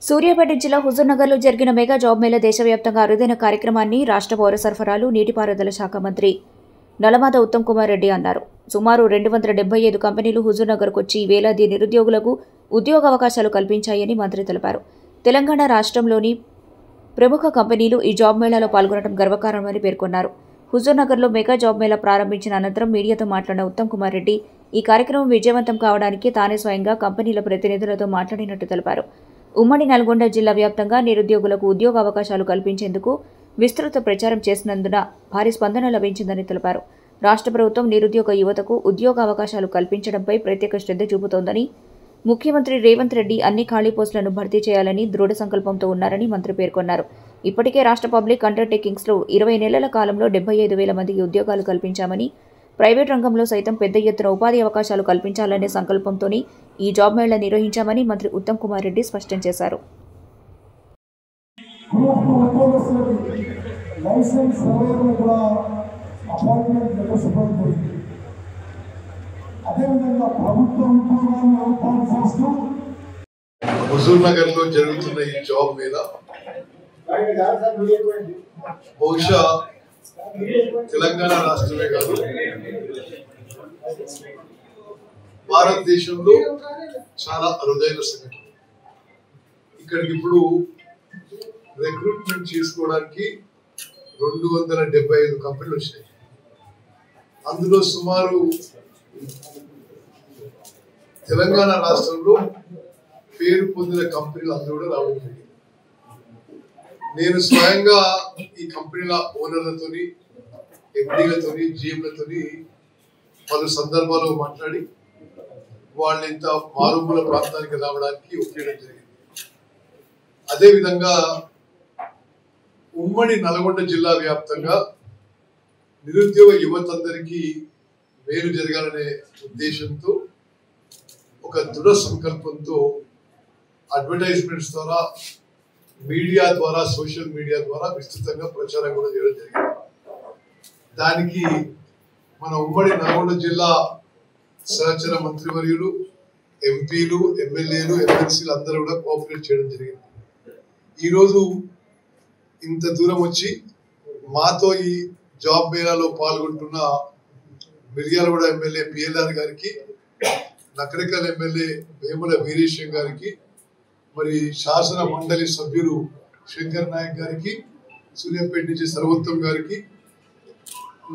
సూర్యాపేట జిల్లా హుజూర్నగర్లో జరిగిన mega job Mela దేశవ్యాప్తంగా అరుదైన కార్యక్రమాన్ని రాష్ట్ర పౌర సరఫరాలు నీటిపారుదల శాఖ మంత్రి నల్లమాద ఉత్తమ్ కుమార్ రెడ్డి అన్నారు. సుమారు 275 కంపెనీలు హుజూర్నగర్కు వచ్చి వేలాది నిరుద్యోగులకు ఉద్యోగావకాశాలు కల్పించాయని మంత్రి తెలిపారు. తెలంగాణ రాష్ట్రంలోని ప్రముఖ కంపెనీలు ఈ జాబ్ మేళాలో పాల్గొనడం గర్వకారణమని పేర్కొన్నారు. హుజూర్నగర్లో మెగా జాబ్ మేళా ప్రారంభించిన అనంతరం మీడియాతో మాట్లాడిన ఉత్తమ్ కుమార్ రెడ్డి ఈ కార్యక్రమం విజయవంతం కావడానికి తానే స్వయంగా కంపెనీల ప్రతినిధులతో మాట్లాడినట్టు తెలిపారు. ఉమ్మడి నల్గొండ జిల్లా వ్యాప్తంగా నిరుద్యోగులకు ఉద్యోగ అవకాశాలు కల్పించేందుకు విస్తృత ప్రచారం చేసినందున భారీ స్పందన లభించిందని తెలిపారు. రాష్ట్ర ప్రభుత్వం నిరుద్యోగ యువతకు ఉద్యోగ అవకాశాలు కల్పించడంపై ప్రత్యేక శ్రద్ధ చూపుతోందని, ముఖ్యమంత్రి రేవంత్ రెడ్డి అన్ని ఖాళీ పోస్టులను భర్తీ చేయాలని దృఢ సంకల్పంతో ఉన్నారని మంత్రి పేర్కొన్నారు. ఇప్పటికే రాష్ట్ర పబ్లిక్ అండర్టేకింగ్స్లో 20 నెలల కాలంలో 75,000 మందికి ఉద్యోగాలు కల్పించామని, ప్రైవేట్ రంగంలో సైతం పెద్ద ఎత్తున ఉపాధి అవకాశాలు కల్పించాలనే సంకల్పంతోనే ఈ జాబ్ మేళా నిర్వహించామని మంత్రి ఉత్తమ్ కుమార్ రెడ్డి స్పష్టం చేశారు. హుజూర్నగర్లో జరుగుతున్న ఈ జాబ్ మేళా బహుశా తెలంగాణ రాష్ట్రమే కాదు, భారతదేశంలో చాలా అరుదైన సంఘటన. ఇక్కడికి ఇప్పుడు రిక్రూట్మెంట్ చేసుకోవడానికి 275 కంపెనీలు వచ్చినాయి. అందులో సుమారు తెలంగాణ రాష్ట్రంలో పేరు పొందిన కంపెనీలు అందరూ కూడా రావడం జరిగింది. నేను స్వయంగా ఈ కంపెనీల ఓనర్లతోని, ఎండీలతోని, జీఎంలతోని పలు సందర్భాల్లో మాట్లాడి వాళ్ళు ఇంత మారుమూల ప్రాంతానికి రావడానికి ఒప్పించడం జరిగింది. అదేవిధంగా ఉమ్మడి నల్గొండ జిల్లా వ్యాప్తంగా నిరుద్యోగ యువతందరికీ మేలు జరగాలనే ఉద్దేశంతో, ఒక దృఢ సంకల్పంతో అడ్వర్టైజ్మెంట్స్ ద్వారా, మీడియా ద్వారా, సోషల్ మీడియా ద్వారా విస్తృతంగా ప్రచారం కూడా చేయడం జరిగింది. దానికి మన ఉమ్మడి నల్గొండ జిల్లా సహచర మంత్రివర్యులు, ఎంపీలు, ఎమ్మెల్యేలు, ఎమ్మెల్సీలు అందరూ కూడా కోఆపరేట్ చేయడం జరిగింది. ఈరోజు ఇంత దూరం వచ్చి మాతో ఈ జాబ్ మేళాలో పాల్గొంటున్న మిర్యాలగూడ ఎమ్మెల్యే పిఎల్ఆర్ గారికి, నకరికల్ ఎమ్మెల్యే వేముల వీరేశం గారికి, మరి శాసన మండలి సభ్యులు శంకర్ నాయక్ గారికి, సూర్యాపేట నుంచి సర్వోత్తమ్ గారికి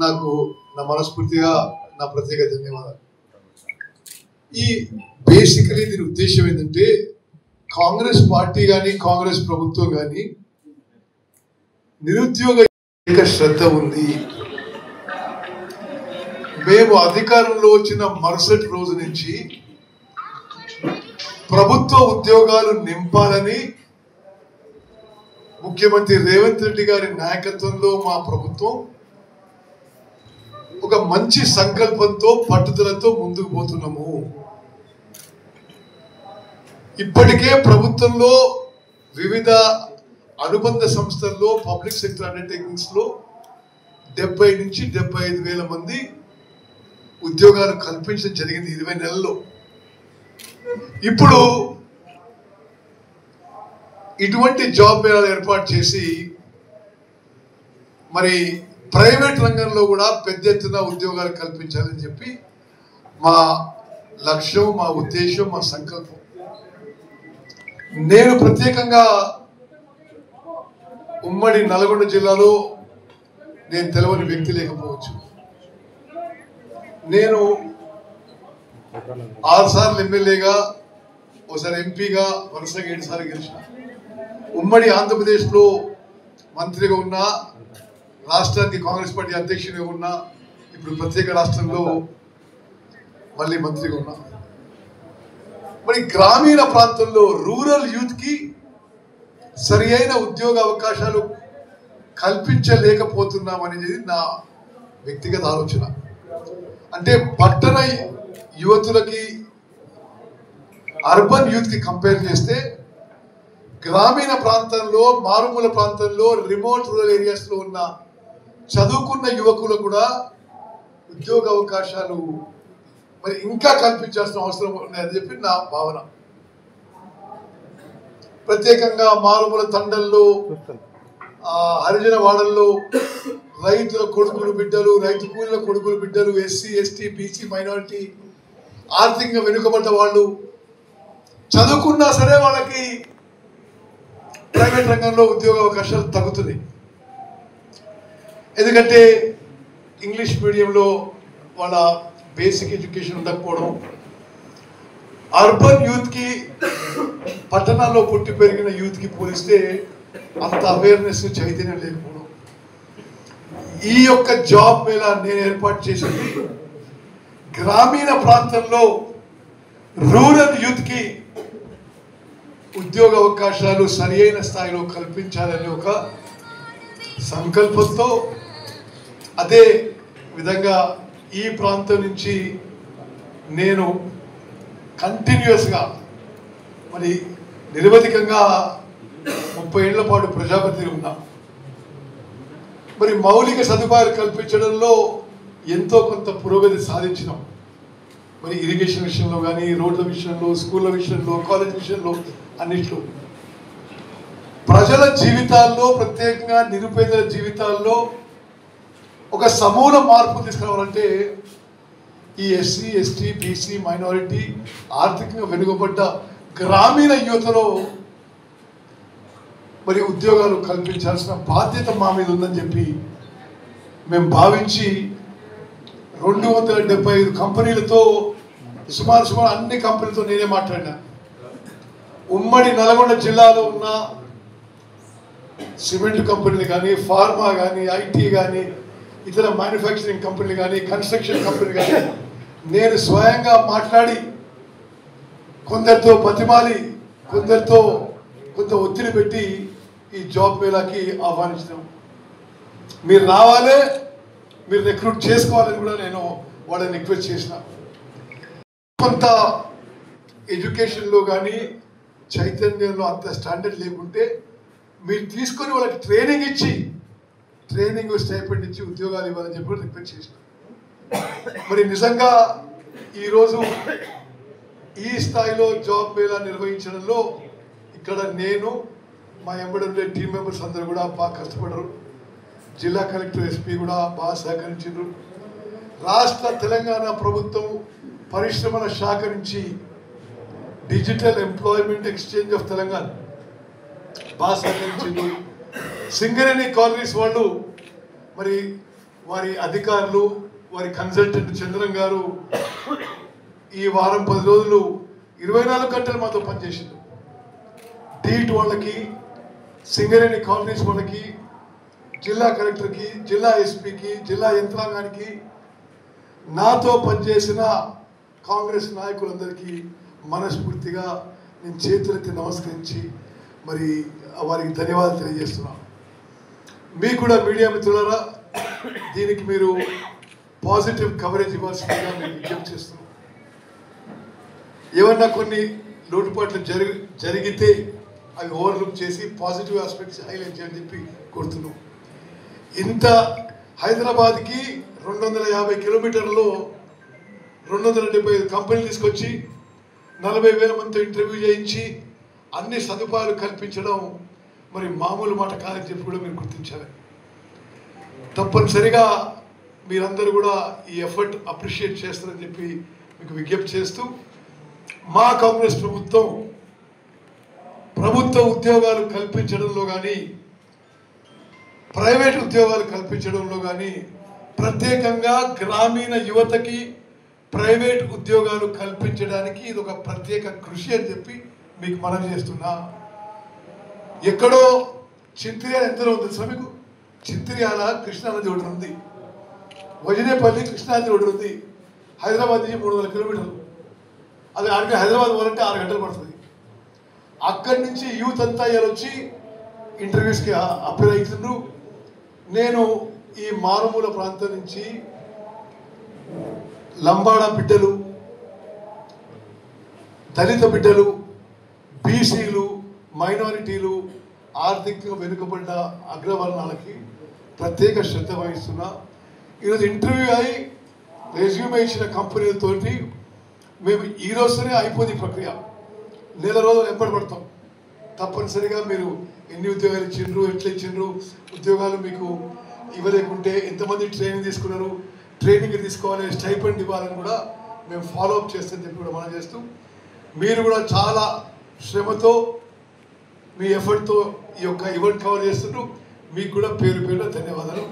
నాకు నా మనస్ఫూర్తిగా నా ప్రత్యేక ధన్యవాదాలు. ఈ బేసికలీ దీని ఉద్దేశం ఏంటంటే, కాంగ్రెస్ పార్టీ కానీ, కాంగ్రెస్ ప్రభుత్వం కానీ నిరుద్యోగ శ్రద్ధ ఉంది. మేము అధికారంలో వచ్చిన మరుసటి రోజు నుంచి ప్రభుత్వ ఉద్యోగాలు నింపాలని ముఖ్యమంత్రి రేవంత్ రెడ్డి గారి నాయకత్వంలో మా ప్రభుత్వం ఒక మంచి సంకల్పంతో, పట్టుదలతో ముందుకు పోతున్నాము. ఇప్పటికే ప్రభుత్వంలో వివిధ అనుబంధ సంస్థల్లో, పబ్లిక్ సెక్టర్ అండర్టేకింగ్స్ లో 70 నుంచి 75,000 మంది ఉద్యోగాలు కల్పించడం జరిగింది 20 నెలల్లో. ఇప్పుడు ఇటువంటి జాబ్ మేళాలు ఏర్పాటు చేసి మరి ప్రైవేట్ రంగంలో కూడా పెద్ద ఎత్తున ఉద్యోగాలు కల్పించాలని చెప్పి మా లక్ష్యం, మా ఉద్దేశం, మా సంకల్పం. నేను ప్రత్యేకంగా ఉమ్మడి నల్గొండ జిల్లాలో నేను తెలవని వ్యక్తి లేకపోవచ్చు. నేను 6 సార్లు ఎమ్మెల్యేగా, ఒకసారి ఎంపీగా, వరుసగా 7 సార్లు గెలిచిన. ఉమ్మడి ఆంధ్రప్రదేశ్లో మంత్రిగా ఉన్నా, రాష్ట్రానికి కాంగ్రెస్ పార్టీ అధ్యక్షుడిగా ఉన్నా, ఇప్పుడు ప్రత్యేక రాష్ట్రంలో మళ్ళీ మంత్రిగా ఉన్నా. మరి గ్రామీణ ప్రాంతంలో రూరల్ యూత్ కి సరి అయిన ఉద్యోగ అవకాశాలు కల్పించలేకపోతున్నాం అనేది నా వ్యక్తిగత ఆలోచన. అంటే పట్టణ యువతులకి, అర్బన్ యూత్ కి కంపేర్ చేస్తే గ్రామీణ ప్రాంతంలో, మారుమూల ప్రాంతంలో, రిమోట్ రూరల్ ఏరియాస్ లో ఉన్న చదువుకున్న యువకులకు కూడా ఉద్యోగ అవకాశాలు మరి ఇంకా కల్పించాల్సిన అవసరం ఉన్నదని చెప్పి నా భావన. ప్రత్యేకంగా మారుమూల తండల్లో హరిజన వాడల్లో రైతుల కొడుకులు బిడ్డలు, రైతు కూలీల కొడుకులు బిడ్డలు, ఎస్సీ ఎస్టీ బీసీ మైనారిటీ, ఆర్థికంగా వెనుకబడ్డ వాళ్ళు చదువుకున్నా సరే వాళ్ళకి ప్రైవేట్ రంగంలో ఉద్యోగ అవకాశాలు తగ్గుతున్నాయి. ఎందుకంటే ఇంగ్లీష్ మీడియంలో వాళ్ళ బేసిక్ ఎడ్యుకేషన్ ఉండకపోవడం, అర్బన్ యూత్కి పట్టణాల్లో పుట్టి పెరిగిన యూత్కి పోలిస్తే అంత అవేర్నెస్ చైతన్యం లేకపోవడం. ఈ యొక్క జాబ్ మేళ నేను ఏర్పాటు చేసింది గ్రామీణ ప్రాంతంలో రూరల్ యూత్కి ఉద్యోగ అవకాశాలు సరి అయిన స్థాయిలో కల్పించాలనే ఒక సంకల్పంతో, అదే విధంగా ఈ ప్రాంతం నుంచి నేను కంటిన్యూస్గా మరి నిరవధికంగా 30 ఏళ్ల పాటు ప్రజాపతి ఉన్నా. మరి మౌలిక సదుపాయాలు కల్పించడంలో ఎంతో కొంత పురోగతి సాధించినాం. మరి ఇరిగేషన్ విషయంలో కానీ, రోడ్ల విషయంలో, స్కూళ్ళ విషయంలో, కాలేజ్ విషయంలో, అన్నిట్లో ప్రజల జీవితాల్లో, ప్రత్యేకంగా నిరుపేదల జీవితాల్లో ఒక సమూల మార్పు తీసుకురావాలంటే ఈ ఎస్సీ ఎస్టీ బీసీ మైనారిటీ ఆర్థికంగా వెనుకబడ్డ గ్రామీణ యువతలో మరి ఉద్యోగాలు కల్పించాల్సిన బాధ్యత మా మీద ఉందని చెప్పి మేము భావించి 275 కంపెనీలతో సుమారు అన్ని కంపెనీలతో నేనే మాట్లాడినా. ఉమ్మడి నల్గొండ జిల్లాలో ఉన్న సిమెంట్ కంపెనీలు కానీ, ఫార్మా కానీ, ఐటీ కానీ, ఇతర మ్యానుఫ్యాక్చరింగ్ కంపెనీలు కానీ, కన్స్ట్రక్షన్ కంపెనీలు కానీ నేను స్వయంగా మాట్లాడి కొందరితో బతిమాలి, కొందరితో కొంత ఒత్తిడి పెట్టి ఈ జాబ్ మేళాకి ఆహ్వానించడం. మీరు రావాలి, మీరు రిక్రూట్ చేసుకోవాలని కూడా నేను వాళ్ళని రిక్వెస్ట్ చేసిన. కొంత ఎడ్యుకేషన్లో కానీ చైతన్యంలో అంత స్టాండర్డ్ లేకుంటే మీరు తీసుకొని వాళ్ళకి ట్రైనింగ్ ఇచ్చి, ట్రైనింగ్ స్టైపెండ్ ఇచ్చి ఉద్యోగాలు ఇవ్వాలని చెప్పి కూడా రిక్వెస్ట్ చేసిన. మరి నిజంగా ఈరోజు ఈ స్థాయిలో జాబ్ మేళా నిర్వహించడంలో ఇక్కడ నేను, మా ఎంబడి టీం మెంబర్స్ అందరూ కూడా బాగా కష్టపడరు. జిల్లా కలెక్టర్, ఎస్పీ కూడా బాగా సహకరించారు. రాష్ట్ర తెలంగాణ ప్రభుత్వం పరిశ్రమల శాఖ నుంచి digital employment exchange of Telangana బాగా సహకరించారు. సింగరేణి కాలనీస్ వాళ్ళు మరి వారి అధికారులు, వారి కన్సల్టెంట్ చంద్రం గారు ఈ వారం 10 రోజులు 24 గంటలు మాతో పనిచేసింది. డీట్ వాళ్ళకి, సింగరేణి కాలనీస్ వాళ్ళకి, జిల్లా కలెక్టర్కి, జిల్లా ఎస్పీకి, జిల్లా యంత్రాంగానికి, నాతో పనిచేసిన కాంగ్రెస్ నాయకులందరికీ మనస్ఫూర్తిగా నేను చేతులెత్తి నమస్కరించి మరి వారికి ధన్యవాదాలు తెలియజేస్తున్నాను. మీకు కూడా మీడియా మిత్రులారా దీనికి మీరు పాజిటివ్ కవరేజ్ ఇవ్వాల్సిందిగా నేను విజ్ఞప్తి చేస్తున్నాను. ఏమన్నా కొన్ని లోటుపాట్లు జరిగితే అవి ఓవర్లుక్ చేసి పాజిటివ్ ఆస్పెక్ట్స్ హైలైట్ చేయని చెప్పి కోరుతున్నాం. ఇంత హైదరాబాద్కి 250 కిలోమీటర్లో 275 కంపెనీలు తీసుకొచ్చి 40,000 మందితో ఇంటర్వ్యూ చేయించి అన్ని సదుపాయాలు కల్పించడం మరి మామూలు మాట కాదని చెప్పి కూడా మీరు గుర్తించాలి. తప్పనిసరిగా మీరందరూ కూడా ఈ ఎఫర్ట్ అప్రిషియేట్ చేస్తారని చెప్పి మీకు విజ్ఞప్తి చేస్తూ, మా కాంగ్రెస్ ప్రభుత్వ ఉద్యోగాలు కల్పించడంలో కానీ, ప్రైవేట్ ఉద్యోగాలు కల్పించడంలో కానీ, ప్రత్యేకంగా గ్రామీణ యువతకి ప్రైవేట్ ఉద్యోగాలు కల్పించడానికి ఇది ఒక ప్రత్యేక కృషి అని చెప్పి మీకు మనవి చేస్తున్నా. ఎక్కడో చింత్రియాల ఎంతలో ఉంది తెలుసా మీకు? చింత్రియాల కృష్ణానది ఒకటి ఉంది, వజనేపల్లి కృష్ణానది ఒకటి ఉంది. హైదరాబాద్ నుంచి 300 కిలోమీటర్లు. అది ఆడికి హైదరాబాద్ పోవాలంటే 6 గంటలు పడుతుంది. అక్కడి నుంచి యూత్ అంతా వచ్చి ఇంటర్వ్యూస్కి అప్లై అవుతుండ్రు. నేను ఈ మారుమూల ప్రాంతం నుంచి లంబాడ బిడ్డలు, దళిత బిడ్డలు, బీసీలు, మైనారిటీలు, ఆర్థికంగా వెనుకబడ్డ అగ్రవర్ణాలకి ప్రత్యేక శ్రద్ధ వహిస్తున్నా. ఈరోజు ఇంటర్వ్యూ అయి రెజ్యూమే ఇచ్చిన కంపెనీలతోటి మేము ఈ రోజునే అయిపోయింది ప్రక్రియ. నెల రోజులు ఎంబడి పడతాం. తప్పనిసరిగా మీరు ఎన్ని ఉద్యోగాలు ఇచ్చిండ్రు, ఎట్లా ఇచ్చిండ్రు, ఉద్యోగాలు మీకు ఇవ్వలేకుంటే ఎంతమంది ట్రైనింగ్ తీసుకున్నారు, ట్రైనింగ్ తీసుకోవాలి, స్టైపెండ్ ఇవ్వాలని కూడా మేము ఫాలోఅప్ చేస్తామని చెప్పి కూడా మనం చేస్తూ, మీరు కూడా చాలా శ్రమతో మీ ఎఫర్ట్తో ఈ యొక్క ఈవెంట్ కవర్ చేస్తుంటూ మీకు కూడా పేరు ధన్యవాదాలు.